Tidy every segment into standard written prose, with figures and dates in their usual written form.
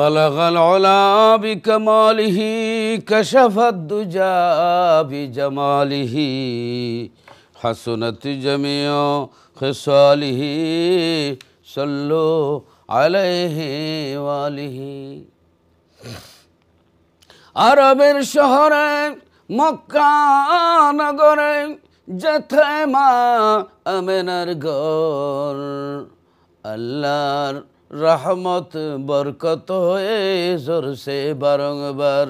বালাগাল উলা বিকামালিহি কাশাফাদ দুজা বিজামালিহি হাসুনাত জামিউ খিসালিহি সাল্লু আলাইহি ওয়ালিহি। আরবের শহরে মক্কা নগরে যেথায় মা আমেনার ঘর, আল্লাহর রহমত বরকত হয়ে জোরসে বারংবার।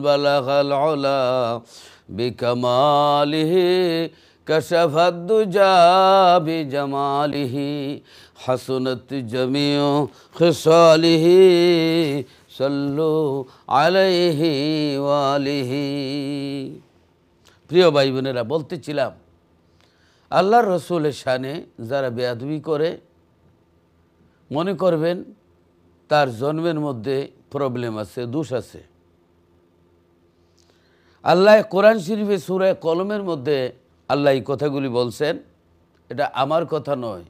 বালাগাল উলা বিকামালিহি কাশাফাদ দুজা বিজামালিহি হাসুনাত জামিউ খিসালিহি সাল্লু আলাইহি ওয়ালিহি। প্রিয় ভাই বোনেরা, বলতেছিলাম আল্লাহর রসুলের শানে যারা বেয়াদবি করে মনে করবেন তার জন্মের মধ্যে প্রবলেম আছে, দোষ আছে। আল্লাহ কোরআন শরীফে সূরা কলমের মধ্যে আল্লাহ এই কথাগুলি বলছেন, এটা আমার কথা নয়।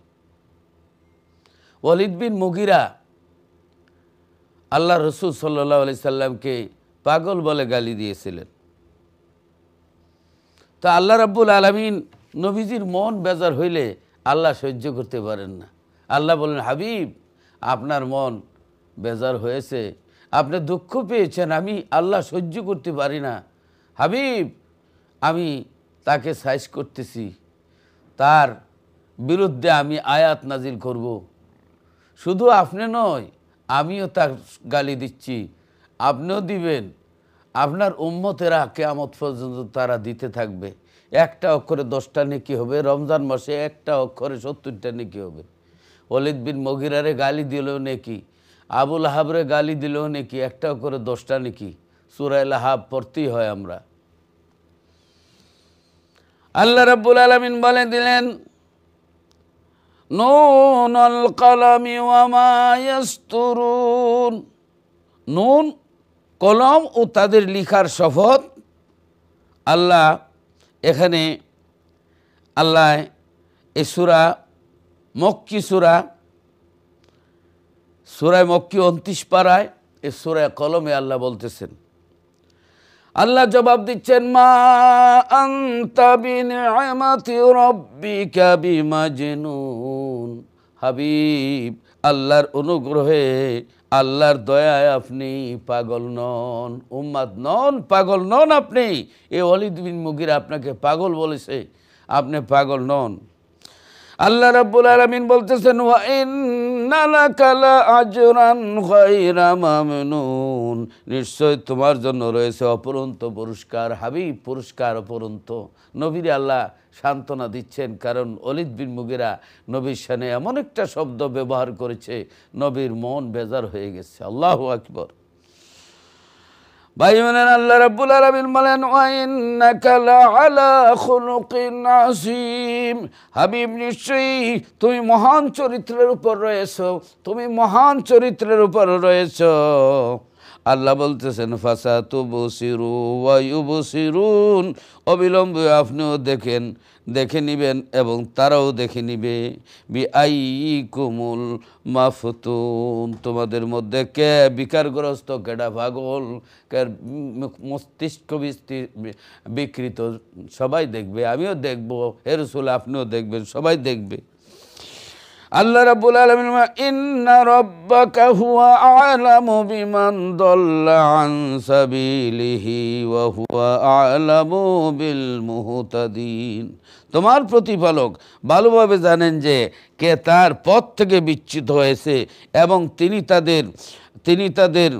ওয়ালিদ বিন মুগিরা আল্লাহ রসুল সাল্লাল্লাহু আলাইহি সাল্লামকে পাগল বলে গালি দিয়েছিলেন। তা আল্লাহ রাব্বুল আলামিন নবীজির মন বেজার হইলে আল্লাহ সহ্য করতে পারেন না। আল্লাহ বলেন, হাবিব আপনার মন বেজার হয়েছে, আপনি দুঃখ পেয়েছেন, আমি আল্লাহ সহ্য করতে পারি না। হাবিব আমি তাকে সাইজ করতেছি, তার বিরুদ্ধে আমি আয়াত নাজিল করব। শুধু আপনি নয়, আমিও তার গালি দিচ্ছি, আপনিও দিবেন, আপনার উম্মতেরা কিয়ামত পর্যন্ত তারা দিতে থাকবে। একটা অক্ষরে 10টা নেকি হবে, রমজান মাসে একটা অক্ষরে 70টা নেকি হবে। ওয়ালিদ বিন মুগিরারে গালি দিলেও নেকি, আবু লাহাবরে গালি দিলেও নেকি, একটা অক্ষরে 10টা নেকি। সূরা লাহাব পড়তেই হয় আমরা। আল্লাহ রাব্বুল আলামিন বলে দিলেন, নুনুল কলমি ওয়া মা ইয়াসতুরুন। নুন কলম ও তাদের লিখার শপথ। আল্লাহ এখানে আল্লাহ এই সূরা মক্কি সূরা মক্কি 29 পারায় এই সূরা কলমে আল্লাহ বলতেছেন, আল্লাহ জবাব দিচ্ছেন, মা আনতা বিনিআমাতি রাব্বিকা বিমাজনুন। হাবিব আল্লাহর অনুগ্রহে, আল্লাহর দয়ায় আপনি পাগল নন, উম্মাদ নন, পাগল নন আপনি। এই ওয়ালিদ বিন মুগিরা আপনাকে পাগল বলেছে, আপনি পাগল নন। আল্লাহ রাব্বুল আলামিন বলতেছেন, ওয়া ইন্না লাকা লাআজরান গায়রা মামনুন। নিশ্চয় তোমার জন্য রয়েছে অপরন্ত পুরস্কার। হাবিব পুরস্কার অপরন্ত। নবীর আল্লাহ সান্ত্বনা দিচ্ছেন, কারণ ওয়ালিদ বিন মুগিরা নবীর শানে এমন একটা শব্দ ব্যবহার করেছে, নবীর মন বেজার হয়ে গেছে। আল্লাহু আকবার। ভাই বোনেরা, আল্লাহ রাব্বুল আলামিন বলেন, ওয়া ইন্নাকা লাআলা খুলুকিন আযীম। হাবিব নিশ্চয়ই তুমি মহান চরিত্রের উপর রয়েছো, তুমি মহান চরিত্রের উপর রয়েছো। আল্লাহ বলতেছেন, ফাসাতুবসিরু ওয়া ইউবসিরুন। অবিলম্বে আপনিও দেখে নিবেন এবং তারাও দেখে নিবে। বিআইকুমুল মাফতুন। তোমাদের মধ্যে কে বিকারগ্রস্ত, কেডা পাগল, কে মস্তিষ্ক বিকৃত, সবাই দেখবে। আমিও দেখব, হে রাসূল আপনিও দেখবেন, সবাই দেখবে। আল্লাহ রাব্বুল আলামিন, ইন্না রাব্বাকা হুয়া আ'লামু বিমান দাল্লা আন সাবিলিহি ওয়া হুয়া আ'লামু বিল মুহতাদিন। তোমার প্রতিপালক ভালোভাবে জানেন যে কে তার পথ থেকে বিচ্যুত হয়েছে, এবং তিনি তাদের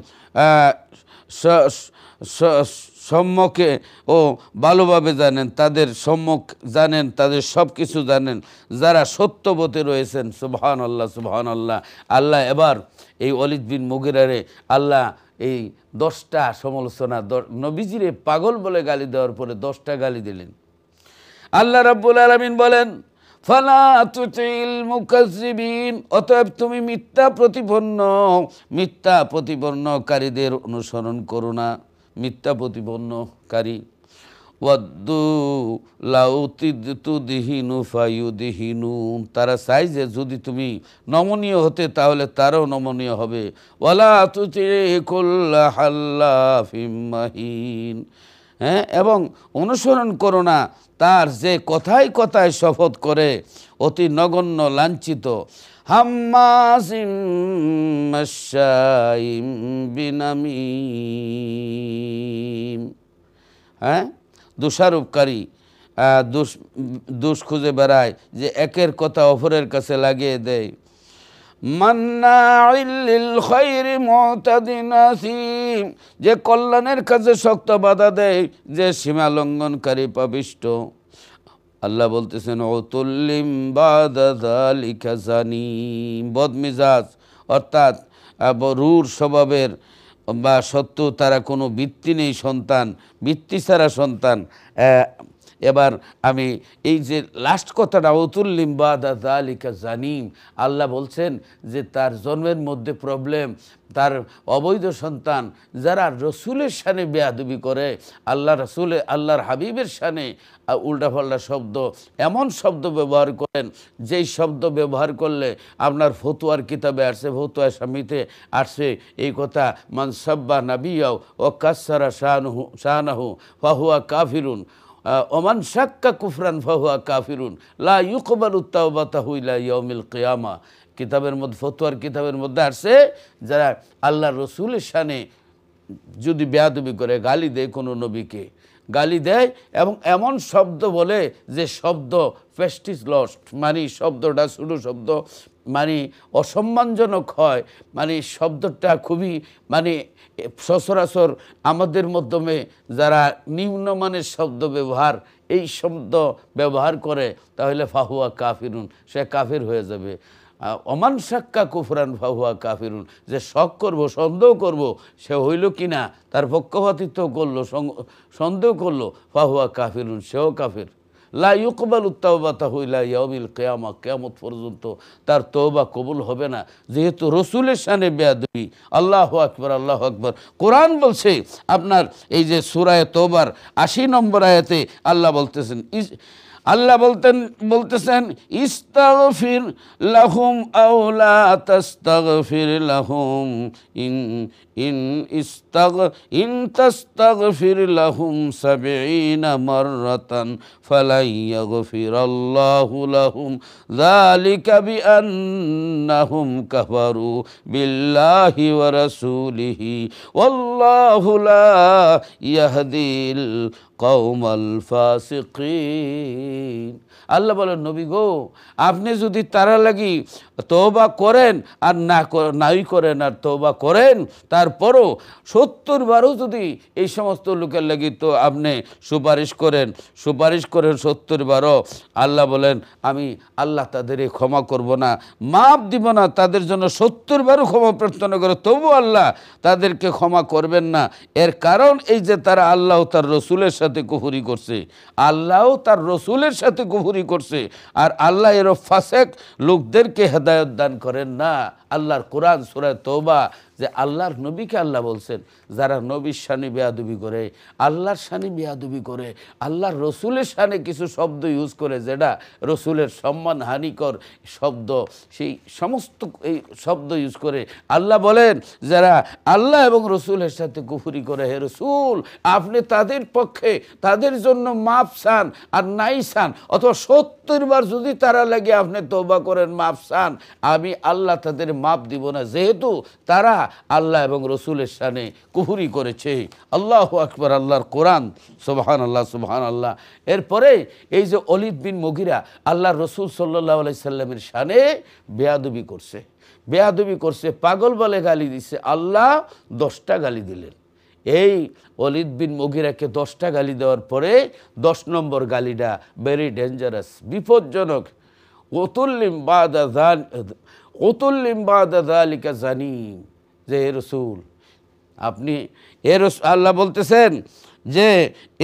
সম্মুখে ও ভালোভাবে জানেন, তাদের সম্মুখ জানেন, তাদের সব কিছু জানেন, যারা সত্যবতী রয়েছেন। সুবহানাল্লাহ, সুবহানাল্লাহ। আল্লাহ এবার এই ওয়ালিদ বিন মুগিরারে আল্লাহ এই 10টা সমালোচনা, নবীজিরে পাগল বলে গালি দেওয়ার পরে 10টা গালি দিলেন। আল্লাহ রাব্বুল আলামিন বলেন, ফালা তুতিল মুকাজ্জিবিন। অতএব তুমি মিথ্যা প্রতিপন্নকারীদের অনুসরণ করো না। মিথ্যা প্রতিপন্নকারী ওয়াদ্দু লাউ তুদহিনু ফায়ুদহিনুন, তারা চাই যে যদি তুমি নমনীয় হতে তাহলে তারাও নমনীয় হবে। ওয়ালা তুতি কুল্লা হাল্লাফিম মাহিন, হ্যাঁ, এবং অনুসরণ করো না তার যে কথায় কথায় শপথ করে অতি নগণ্য লাঞ্ছিত, হাম্মাজিম মাশাইম বিনামিম, হ্যাঁ, দোষারোপকারী, দোষ খুঁজে বেড়ায়, যে একের কথা অপরের কাছে লাগিয়ে দেয়। মান্নাইল লিল খায়রি মুতাদিন আসিম, যে কল্যাণের কাজে শক্ত বাধা দেয়, যে সীমা লঙ্ঘনকারী পাপিষ্ঠ। আল্লাহ বলতেছেন উতুল্লিম বাদা যালিকা জানিম, বদমিজাজ অর্থাৎ রূঢ় স্বভাবের বা সত্য, তারা কোনো ভিত্তি নেই সন্তান, ভিত্তি ছাড়া সন্তান। এবার আমি এই যে লাস্ট কথাটা উতুল্লিম বাদা যালিকা জানিম, আল্লাহ বলছেন যে তার জন্মের মধ্যে প্রবলেম, তার অবৈধ সন্তান যারা রসুলের শানে বেয়াদবি করে, আল্লাহ রসুলে আল্লাহর হাবিবের শানে উল্টাপাল্টা শব্দ, এমন শব্দ ব্যবহার করেন যেই শব্দ ব্যবহার করলে আপনার ফতুয়ার কিতাবে আসছে, ফতুয়া স্বামীতে আসছে এই কথা, মান সাব্বা নাবিয়াও ও কাসসারা শাহনাহু ফাহুয়া কাফিরুন ওমান শাক্কা কুফরান ফাহুয়া কাফিরুন লা ইউকবালু তাওবাতাহু ইলা ইয়াউমিল কিয়ামা। কিতাবের মধ্যে, ফতুয়ার কিতাবের মধ্যে আসছে, যারা আল্লাহ রসুলের শানে যদি বেয়াদবি করে, গালি দেয়, কোনো নবীকে গালি দেয় এবং এমন শব্দ বলে যে শব্দ প্রেস্টিজ লস্ট, মানে শব্দটা ছোটো শব্দ, মানে অসম্মানজনক হয়, মানে শব্দটা খুবই মানে সচরাচর আমাদের মাধ্যমে যারা নিম্নমানের শব্দ ব্যবহার, এই শব্দ ব্যবহার করে, তাহলে ফাহুয়া কাফিরুন, সে কাফির হয়ে যাবে। অমান শাক্কা কুফরান ফাহুয়া কাফিরুন, যে শক করবো, সন্দেহ করব সে হইল কি না, তার পক্ষপাতিত্ব করলো, সন্দেহ করলো, ফাহুয়া কাফিরুন, সেও কাফির। লা ইউকবালু তাওবাতাহু ইলা ইয়াউমিল কিয়ামা, কিয়ামত পর্যন্ত তার তওবা কবুল হবে না, যেহেতু রসুলের শানে বেয়াদবি। আল্লাহু আকবার, আল্লাহু আকবার। কোরআন বলছে আপনার এই যে সূরা তওবার ৮০ নম্বর আয়াতে আল্লাহ বলতেছেন, বলতেছেন ইস্তাগফির লাহুম আও লা তাস্তাগফির লাহুম ইন তাস্তাগফির লাহুম ৭০ মাররাতান ফালাই ইয়াগফিরাল্লাহু লাহুম যালিকা বিআন্নাহুম কাফারু বিল্লাহি ওয়া রাসূলিহি ওয়াল্লাহু লা ইয়াহদিল কওমাল ফাসিকিন। আল্লাহ বলেন, নবী গো, আপনি যদি তারা লাগি তওবা করেন আর নাই করেন আর তওবা করেন, তারপরও ৭০ বারও যদি এই সমস্ত লোকের লাগি তো আপনি সুপারিশ করেন ৭০ বারও, আল্লাহ বলেন আমি আল্লাহ তাদের ক্ষমা করব না, মাফ দিব না, তাদের জন্য ৭০ বারও ক্ষমা প্রার্থনা করে, তবু আল্লাহ তাদেরকে ক্ষমা করবেন না। এর কারণ এই যে তারা আল্লাহ তার রসুলের সাথে কুফরি করছে, আল্লাহ তার রসুলের সাথে কুফরি করছে, আর আল্লাহ এর ফাসেক লোকদেরকে হেদায়েত দান করেন না। আল্লাহর কোরআন সূরা তওবা, যে আল্লাহর নবীকে আল্লাহ বলছেন, যারা নবীর শানে বেয়াদবি করে, আল্লাহর শানে বেয়াদবি করে, আল্লাহর রসুলের শানে কিছু শব্দ ইউজ করে যেটা রসুলের সম্মানহানিকর শব্দ, সেই সমস্ত এই শব্দ ইউজ করে, আল্লাহ বলেন যারা আল্লাহ এবং রসুলের সাথে কুফরি করে, হে রসুল আপনি তাদের পক্ষে, তাদের জন্য মাফ চান আর নাই চান, অথবা ৭০ বার যদি তারা লাগে আপনি তওবা করেন, মাফ চান, আমি আল্লাহ তাদের মাফ দিব না, যেহেতু তারা আল্লাহ এবং রসুলের শানে কুফরি করেছে। আল্লাহু আকবার, আল্লাহর কোরআন, সুবহানাল্লাহ সুবহানাল্লাহ। এরপরে এই যে ওলীদ বিন মুগিরা আল্লাহর রসুল সাল্লাল্লাহু আলাইহি সাল্লামের শানে বেয়াদবি করছে, পাগল বলে গালি দিছে, আল্লাহ 10টা গালি দিলেন। এই ওলীদ বিন মুগিরাকে 10টা গালি দেওয়ার পরে 10 নম্বর গালিটা ভেরি ডেঞ্জারাস, বিপজ্জনক। উতুল্লিম বাদা যালিকা জানিম, যে হে রসুল আপনি, আল্লাহ বলতেছেন যে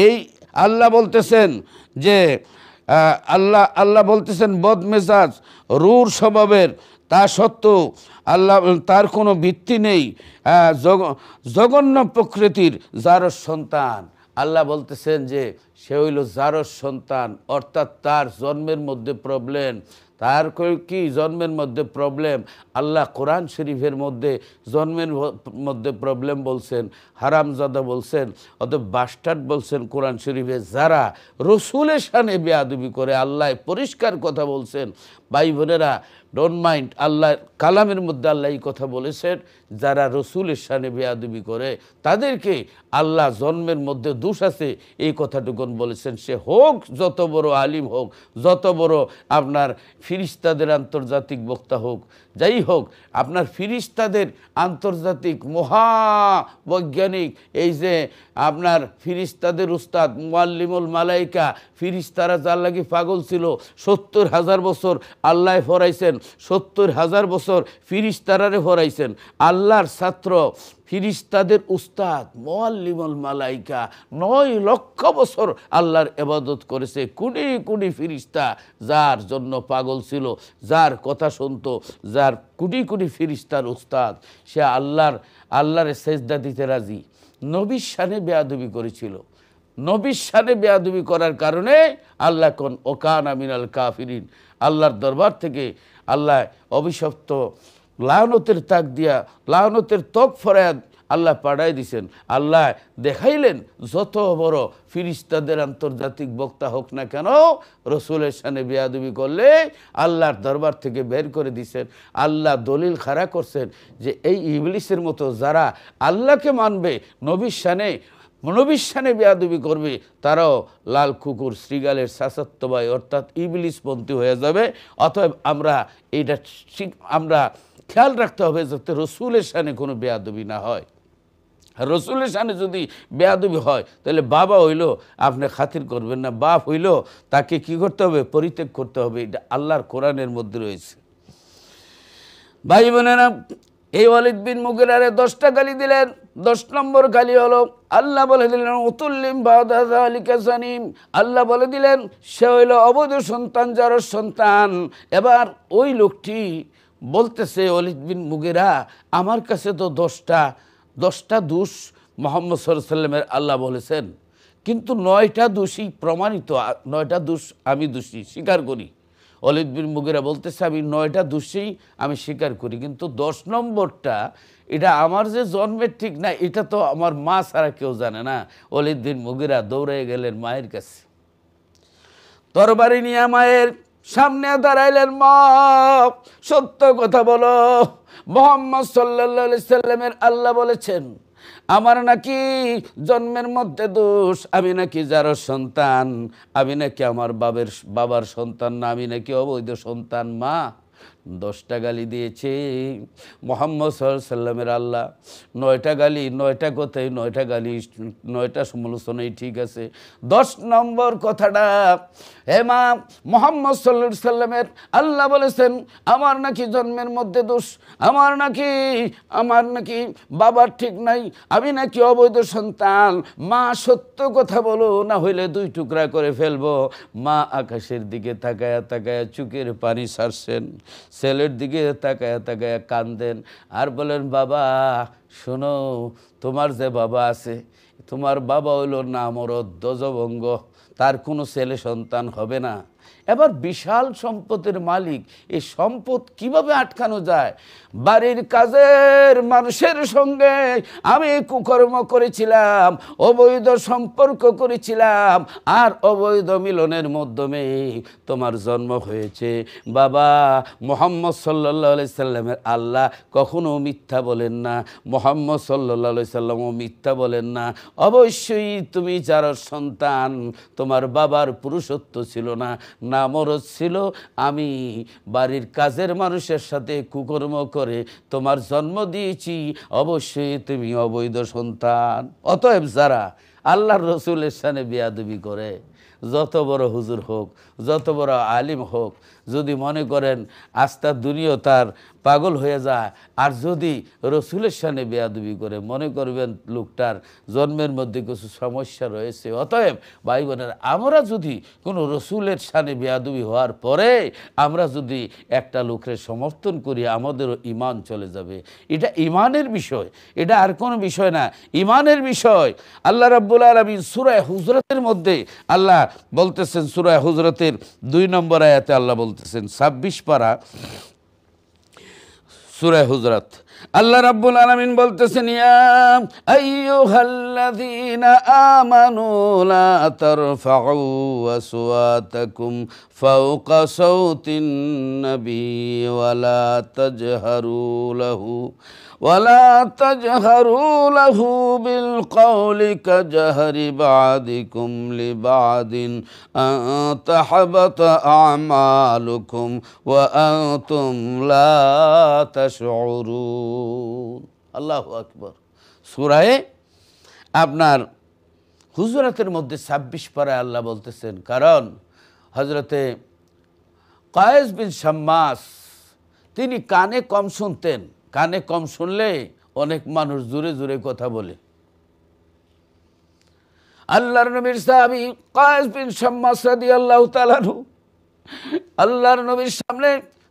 এই আল্লাহ বলতেছেন যে আল্লাহ বলতেছেন বদমেজাজ রূঢ় স্বভাবের, তা সত্ত্বেও আল্লাহ তার কোনো ভিত্তি নেই, জঘন্য প্রকৃতির যার সন্তান। আল্লাহ বলতেছেন যে সে হইল জারজ সন্তান, অর্থাৎ তার জন্মের মধ্যে প্রবলেম। তার কি জন্মের মধ্যে প্রবলেম? আল্লাহ কোরআন শরীফের মধ্যে জন্মের মধ্যে প্রবলেম বলছেন, হারামজাদা বলছেন, অতএব বাস্টার্ড বলছেন কোরআন শরীফে। যারা রসুলের শানে বেয়াদবি করে, আল্লাহ পরিষ্কার কথা বলছেন। ভাই বোনেরা, ডোন্ট মাইন্ড, আল্লাহ কালামের মধ্যে আল্লাহ এই কথা বলেছেন, যারা রসুলের শানে বেয়াদবি করে তাদেরকে আল্লাহ জন্মের মধ্যে দোষ আছে এই কথাটুকুন বলেছেন। সে হোক যত বড় আলিম হোক, যত বড় আপনার ফিরিস্তাদের আন্তর্জাতিক বক্তা হোক, যাই হোক, আপনার ফিরিস্তাদের আন্তর্জাতিক মহাবৈজ্ঞানিক, এই যে আপনার ফিরিস্তাদের উস্তাদ মুআল্লিমুল মালাইকা, ফিরিস্তারা যার লাগি পাগল ছিল, ৭০,০০০ বছর আল্লাহ ফরাইছেন, ৭০,০০০ বছর ফিরিস্তারারে ফরাইছেন। আল্লাহর ছাত্র ফিরিস্তাদের উস্তাদ মুআল্লিমুল মালাইকা ৯ লক্ষ বছর আল্লাহর ইবাদত করেছে। কোটি কোটি ফিরিস্তা যার জন্য পাগল ছিল, যার কথা শুনতো, যার কোটি কোটি ফিরিস্তার উস্তাদ, সে আল্লাহর সেজদা দিতে রাজি। নবীর শানে বেয়াদবি করেছিল। নবীর শানে বেয়াদবি করার কারণে আল্লাহ কোন ওকানা মিনাল কাফিরিন, আল্লাহর দরবার থেকে আল্লাহ অভিশপ্ত লায়নতের তাক দিয়া, লায়নতের তক ফরায়াদ আল্লাহ পাঠাই দিছেন। আল্লাহ দেখাইলেন যত বড় ফিরিস্তাদের আন্তর্জাতিক বক্তা হোক না কেন, রসুলের শানে বেয়াদবি করলে আল্লাহর দরবার থেকে বের করে দিছেন। আল্লাহ দলিল খাড়া করছেন যে এই ইবলিসের মতো যারা আল্লাহকে মানবে, নবীর শানে বেয়াদবি করবে, তারাও লাল কুকুর শ্রীগালের শাসত্ব ভাই, অর্থাৎ ইবলিসপন্থী হয়ে যাবে। অতএব আমরা খেয়াল রাখতে হবে যাতে রসুলের শানে কোনো বেয়াদবি না হয়। রসুলের শানে যদি বেয়াদবি হয় তাহলে বাবা হইল আপনি খাতির করবেন না, বাপ হইল তাকে কি করতে হবে? পরিত্যাগ করতে হবে। এটা আল্লাহর কোরআনের মধ্যে রয়েছে। ভাই বোনেরা, এই ওয়ালিদ বিন মুগিরারে 10টা গালি দিলেন। 10 নম্বর গালি হলো আল্লাহ বলে দিলেন উতুল্লিম বাদা যালিকা জানিম। আল্লাহ বলে দিলেন সে হইল অবৈধ সন্তান, জারজ সন্তান। এবার ওই লোকটি বলতেছে, ওয়ালিদ বিন মুগিরা, আমার কাছে তো 10টা দোষ মুহাম্মদ সাল্লাল্লাহু আলাইহি ওয়াসাল্লামের আল্লাহ বলেছেন, কিন্তু 9টা দোষী প্রমাণিত, 9টা দোষ আমি দোষী স্বীকার করি। ওয়ালিদ বিন মুগিরা বলতেছে আমি 9টা দোষী আমি স্বীকার করি, কিন্তু 10 নম্বরটা এটা আমার যে জন্মের ঠিক না, এটা তো আমার মা ছাড়া কেউ জানে না। ওয়ালিদ বিন মুগিরা দৌড়ে গেলেন মায়ের কাছে, তরবারি নিয়ে মায়ের সামনে দাঁড়াইলেন। মা, সত্য কথা বলো, মুহাম্মদ সাল্লাল্লাহু আলাইহি সাল্লামের আল্লাহ বলেছেন আমার নাকি জন্মের মধ্যে দোষ, আমি নাকি জারজ সন্তান, আমি নাকি আমার বাবার সন্তান না, আমি নাকি অবৈধ সন্তান। মা 10টা গালি দিয়েছে মুহাম্মদ সাল্লাল্লাহু আলাইহি সাল্লামের আল্লাহ। 9টা গালি, 9টা কথাই, 9টা গালি, 9টা সমালোচনাই ঠিক আছে। 10 নম্বর কথাটা, হে মা, মুহাম্মদ সাল্লাল্লাহু আলাইহি সাল্লামের আল্লাহ বলেছেন আমার নাকি জন্মের মধ্যে দোষ, আমার নাকি বাবার ঠিক নাই, আমি নাকি অবৈধ সন্তান। মা, সত্য কথা বলো, না হইলে 2 টুকরা করে ফেলবো। মা আকাশের দিকে তাকায়া তাকায়া চোখের পানি ছাড়ছেন, ছেলের দিকে তাকায়া তাকায়া কান্দেন আর বলেন, বাবা শোনো, তোমার যে বাবা আছে, তোমার বাবা হইল নামরদ ধ্বজভঙ্গ, তার কোনো ছেলে সন্তান হবে না। এবার বিশাল সম্পদের মালিক, এই সম্পদ কিভাবে আটকানো যায়? বাড়ির কাজের মানুষের সঙ্গে আমি কুকর্ম করেছিলাম, অবৈধ সম্পর্ক করেছিলাম, আর অবৈধ মিলনের মাধ্যমে তোমার জন্ম হয়েছে। বাবা, মুহাম্মদ সাল্লাল্লাহু আলাইহি সাল্লামের আল্লাহ কখনো মিথ্যা বলেন না, মুহাম্মদ সাল্লাল্লাহু আলাইহি সাল্লামও মিথ্যা বলেন না। অবশ্যই তুমি জারজ সন্তান, তোমার বাবার পুরুষত্ব ছিল না, নামরদ ছিল। আমি বাড়ির কাজের মানুষের সাথে কুকর্ম করে তোমার জন্ম দিয়েছি, অবশ্যই তুমি অবৈধ সন্তান। অতএব যারা আল্লাহর রসুলের শানে বেয়াদবি করে, যত বড় হুজুর হোক, যত বড় আলিম হোক, যদি মনে করেন আস্থা দুনিয়া তার পাগল হয়ে যায়, আর যদি রসুলের সামনে বেয়াদবি করে মনে করবেন লোকটার জন্মের মধ্যে কিছু সমস্যা রয়েছে। অতএব ভাই বোনেরা, আমরা যদি কোনো রসুলের সামনে বেয়াদবি হওয়ার পরে আমরা যদি একটা লোকের সমর্থন করি, আমাদেরও ঈমান চলে যাবে। এটা ঈমানের বিষয়, এটা আর কোনো বিষয় না, ঈমানের বিষয়। আল্লাহ রাব্বুল আলামিন সূরা হুজরাতের মধ্যে আল্লাহ বলতেছেন, সূরা হুজরাতের 2 নম্বর আয়াতে আল্লাহ বলতেছেন, 26 পারা সূরা হুজরাত, আল্লাহ রাব্বুল আলামিন বলতেছেন, ইয়া আইয়ুহাল্লাযীনা আমানু লা তারফাউ আসওয়াতাকুম ফাওকা সাওতিন নবী ওয়া লা তাজহারু লাহু বিল কওলি কাজহারি বা'দিকুম লিবা'দিন আন তাহবাতা আমালুকুম ওয়া আনতুম লা তাশউরুন। আল্লাহু আকবার। সূরায়ে আপনার হুজরাতের মধ্যে 26 পারায় আল্লাহ বলতেছেন, কারণ হযরতে কায়েস বিন শাম্মাস তিনি কানে কম শুনতেন। কানে কম শুনলে অনেক মানুষ জোরে জোরে কথা বলে। আল্লাহর নবীর সাহাবী কায়েস বিন শাম্মাস রাদিয়াল্লাহু তাআলা আনহু আল্লাহর নবীর সামনে,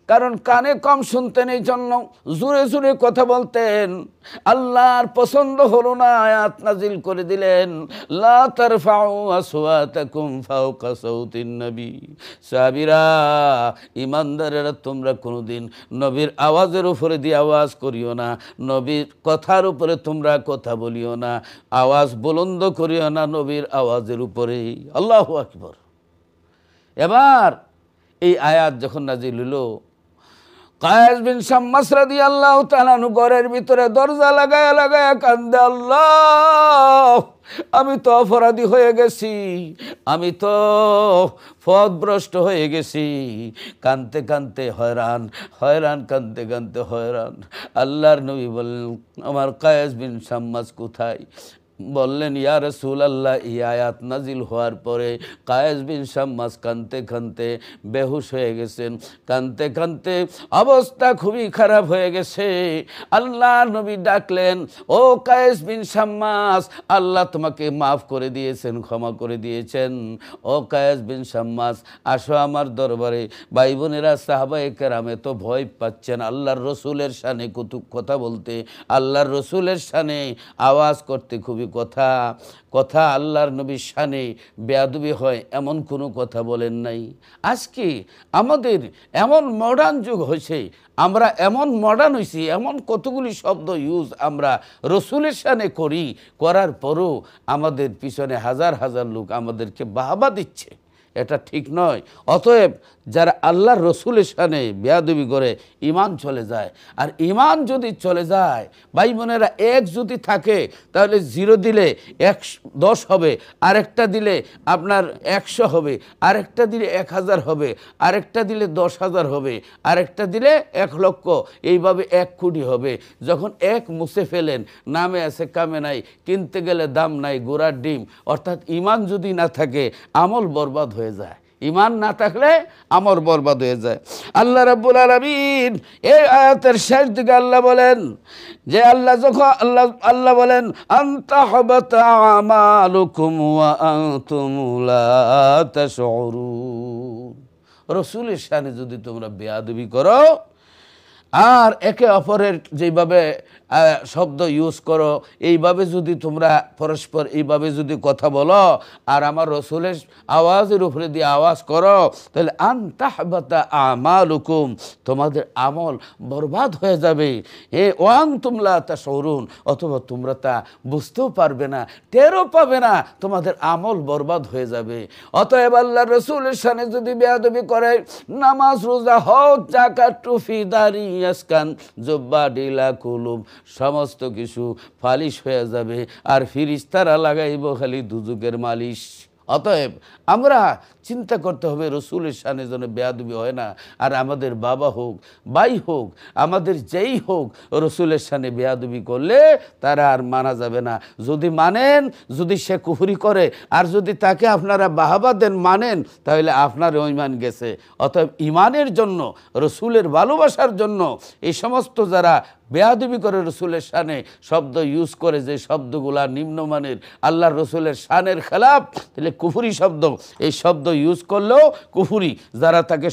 কারণ কানে কম শুনতেন এই জন্য জোরে জোরে কথা বলতেন। আল্লাহর পছন্দ হলো না, আয়াত নাজিল করে দিলেন, লা তারফাউ আসওয়াতাকুম ফাওকা সাওতিন নবী। সাহাবীরা, ঈমানদারেরা, তোমরা কোনোদিন নবীর আওয়াজের উপরে দিয়ে আওয়াজ করিও না, নবীর কথার উপরে তোমরা কথা বলিও না, আওয়াজ বুলন্দ করিও না নবীর আওয়াজের উপরে। আল্লাহু আকবার। এবার এই আয়াত যখন নাজিল হলো, কায়েস বিন শাম্মাস রাদিয়াল্লাহু তাআলা আনহু ঘরের ভিতরে দরজা লাগায়া লাগায়া কান্দে, আল্লাহ, আমি তো অপরাধী হয়ে গেছি, আমি তো পথভ্রষ্ট হয়ে গেছি। কানতে কানতে হয়রান, হয়রান কানতে কানতে হয়রান। আল্লাহর নবী বললেন, আমার কায়েস বিন শাম্মাস কোথায়? বললেন, ইয়া রাসূলুল্লাহ, এই আয়াত নাজিল হওয়ার পরে কায়েস বিন শাম্মাস কানতে কানতে বেহুশ হয়ে গেছেন, কানতে কানতে অবস্থা খুবই খারাপ হয়ে গেছে। আল্লাহর নবী ডাকলেন, ও কায়েস বিন শাম্মাস, আল্লাহ তোমাকে মাফ করে দিয়েছেন, ক্ষমা করে দিয়েছেন। ও কায়েস বিন শাম্মাস, আসো আমার দরবারে। ভাই বোনেরা, সাহাবায়ে কেরামে তো ভয় পাচ্ছেন আল্লাহর রসুলের শানে কথা বলতে, আল্লাহর রসুলের শানে আওয়াজ করতে। খুবই কথা আল্লাহর নবীর শানে বেয়াদবি হয় এমন কোনো কথা বলেন নাই। আজকে আমাদের এমন মডার্ন যুগ হয়েছে, আমরা এমন মডার্ন হয়েছি, এমন কতগুলি শব্দ ইউজ আমরা রসুলের শানে করার পরও আমাদের পিছনে হাজার হাজার লোক আমাদেরকে বাহবা দিচ্ছে। এটা ঠিক নয়। অতএব যারা আল্লাহর রসুলের শানে বেয়াদবি করে ঈমান চলে যায়। আর ঈমান যদি চলে যায়, ভাই বোনেরা, 1 যদি থাকে তাহলে 0 দিলে 10 হবে, আরেকটা দিলে আপনার 100 হবে, আরেকটা দিলে 1000 হবে, আরেকটা দিলে 10,000 হবে, আরেকটা দিলে 1 লক্ষ, এইভাবে 1 কোটি হবে। যখন 1 মুছে ফেলেন, নামে আছে কামে নাই, কিনতে গেলে দাম নাই, গোড়ার ডিম। অর্থাৎ ঈমান যদি না থাকে আমল বরবাদ হয়ে যায়। ঈমান না থাকলে আমল বরবাদ হয়ে যায়। আল্লাহ রাব্বুল আলামিন এই আয়াতের শেষ দিকে আল্লাহ বলেন যে, আল্লাহ বলেন, আনতাহবাতা আমালুকুম ওয়া আনতুম লা তাশউরুন। রাসূলের শানে যদি তোমরা বেয়াদবি করো আর একে অপরের যেভাবে শব্দ ইউজ করো, এইভাবে যদি তোমরা পরস্পর এইভাবে যদি কথা বলো আর আমার রসুলের আওয়াজের উপরে দিয়ে আওয়াজ করো, তাহলে আনতাহবাতা আমালুকুম, তোমাদের আমল বরবাদ হয়ে যাবে। ওয়ানতুম লা তাশউরুন, অথবা তোমরা তা বুঝতেও পারবে না, টেরও পাবে না, তোমাদের আমল বরবাদ হয়ে যাবে। অতএব আল্লাহর রসুলের শানে যদি বেয়াদবি করে, নামাজ, রোজা, হজ, যাকাত, টুফি, দাড়ি, ইয়াসকান, জুব্বা, ডিলা, কুলুব, সমস্ত কিছু ফালিশ হয়ে যাবে। আর ফিরিস্তারা লাগাইব খালি দুজুকের মালিশ। অতএব আমরা চিন্তা করতে হবে রসুলের শানে যেন বেয়াদবি হয় না। আর আমাদের বাবা হোক, ভাই হোক, আমাদের যেই হোক, রসুলের শানে বেয়াদবি করলে তারা আর মানা যাবে না। যদি মানেন, যদি সে কুফরি করে আর যদি তাকে আপনারা বাহাবা দেন, মানেন, তাহলে আপনার ঈমান গেছে। অতএব ঈমানের জন্য, রসুলের ভালোবাসার জন্য এই সমস্ত যারা বেয়াদবি করে রসুলের শানে শব্দ ইউজ করে, যে শব্দগুলা নিম্নমানের, আল্লাহর রসুলের শানের খেলাফ, তাহলে কুফরি শব্দ, এই শব্দ ইউজ করলেও কুফরি, যারা তাকে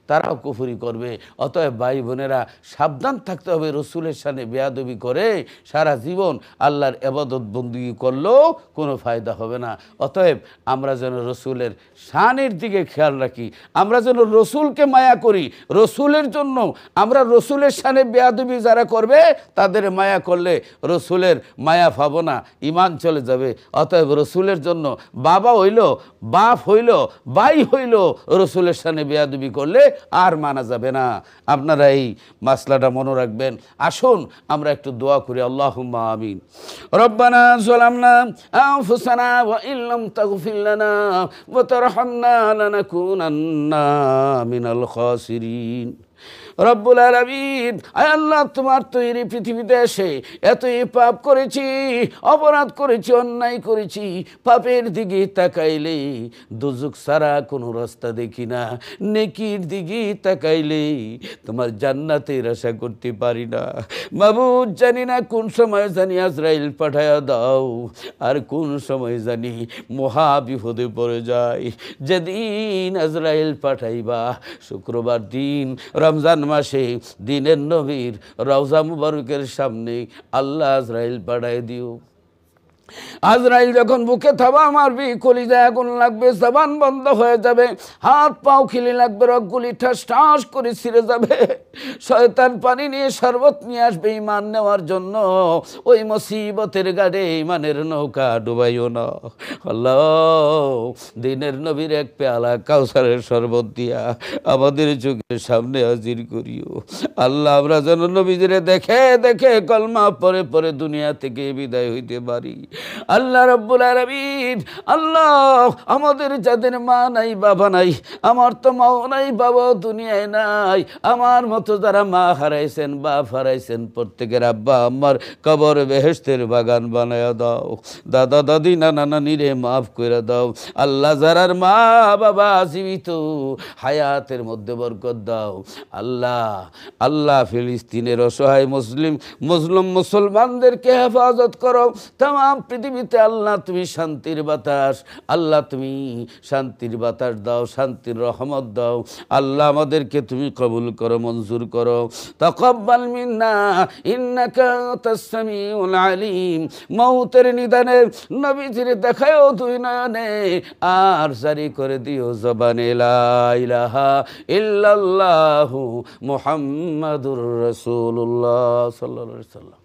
তারাও কুফরি করবে। অতএব ভাই বোনেরা, সাবধান থাকতে হবে। রসুলের শানে বেয়াদবি করে সারা জীবন আল্লাহর ইবাদত বন্দেগী করলেও কোনো ফায়দা হবে না। অতএব আমরা যেন রসুলের শানের দিকে খেয়াল রাখি, আমরা যেন রসুলকে মায়া করি। রসুলের জন্য আমরা রসুলের শানে বেয়াদবি যারা করবে তাদের মায়া করলে রসুলের মায়া পাবো না, ঈমান চলে যাবে। অতএব রসুলের জন্য বাবা হইল, বাপ হইল, ভাই হইল, রসুলের শানে বেয়াদবি করলে আর মানা যাবে না। আপনারা এই মাসলাটা মনে রাখবেন। আসুন আমরা একটু দোয়া করি। আল্লাহুম্মা আমিন। রব্বানা যালামনা আনফুসানা ওয়া ইল্লাম তাগফির লানা ওয়া তারহামনা লানাকুনান্না মিনাল খাসিরিন। রব্বুল আলামিন, আয় আল্লাহ, তোমার তৈরি পৃথিবীতে এসে এতই পাপ করেছি, অপরাধ করেছি, অন্যায় করেছি। পাপের দিকে তাকাইলে দুজক ছাড়া কোনো রাস্তা দেখি না, নেকির দিকে তাকাইলে তোমার জান্নাতের আশা করতে পারি না। মাবুদ, জানি না কোন সময় জানি আজরাইল পাঠায়া দাও, আর কোন সময় জানি মহা বিপদে পড়ে যায়। যেদিন আজরাইল পাঠাইবা, শুক্রবার দিন, রমজান মাসে, দিনের নবীর রওজা মুবারকের সামনে আল্লাহ আজরাইল পাঠায় দিও। আজরাইল যখন বুকে থাবা মারবি, কলিজায় আগুন লাগবে, জবান বন্ধ হয়ে যাবে, হাত পাও খিলে লাগবে, রগগুলি ঠাস ঠাস করে ছিঁড়ে যাবে। শয়তান পানি নিয়ে শরবত নিয়ে আসবে ঈমান নেওয়ার জন্য। ওই মুসিবতের গাড়ে ঈমানের নৌকা ডুবাইও না। আল্লাহ, দিনের নবীর এক পেয়ালা কাউসারের শরবত দিয়া আমাদের চোখের সামনে হাজির করিও। আল্লাহ, আমরা যেন নবীজিরে দেখে দেখে কলমা পরে পরে দুনিয়া থেকে বিদায় হইতে পারি। আল্লাহ রাব্বুল আলামিন, আল্লাহ, আমাদের যাদের মা নাই, বাবা নাই, আমার তো মাও নাই, বাবাও দুনিয়ায় নাই, আমার মতো যারা মা হারাইছেন, বাপ হারাইছেন, প্রত্যেকের আব্বা আম্মার কবর বেহেশতের বাগান বানায়া দাও। দাদা দাদি নানা নানিরে মাফ করে দাও। আল্লাহ, যারার মা বাবা জীবিত, হায়াতের মধ্যে বরকত দাও। আল্লাহ, আল্লাহ, ফিলিস্তিনের অসহায় মুসলমানদেরকে হেফাজত করো। তাম পৃথিবীতে আল্লাহ তুমি শান্তির বাতাস, আল্লাহ তুমি শান্তির বাতাস দাও, শান্তির রহমত দাও। আল্লাহ, আমাদেরকে তুমি কবুল করো, মঞ্জুর করো। তাকাব্বাল মিন্না ইন্নাকা আনতাস সামিউল আলিম। মউতের নিদানে নবীজির দেখায়ও দুই নয়নে, আর জারি করে দিও জবানে লা ইলাহা ইল্লাল্লাহু মুহাম্মাদুর রাসূলুল্লাহ সাল্লাল্লাহু আলাইহি ওয়াসাল্লাম।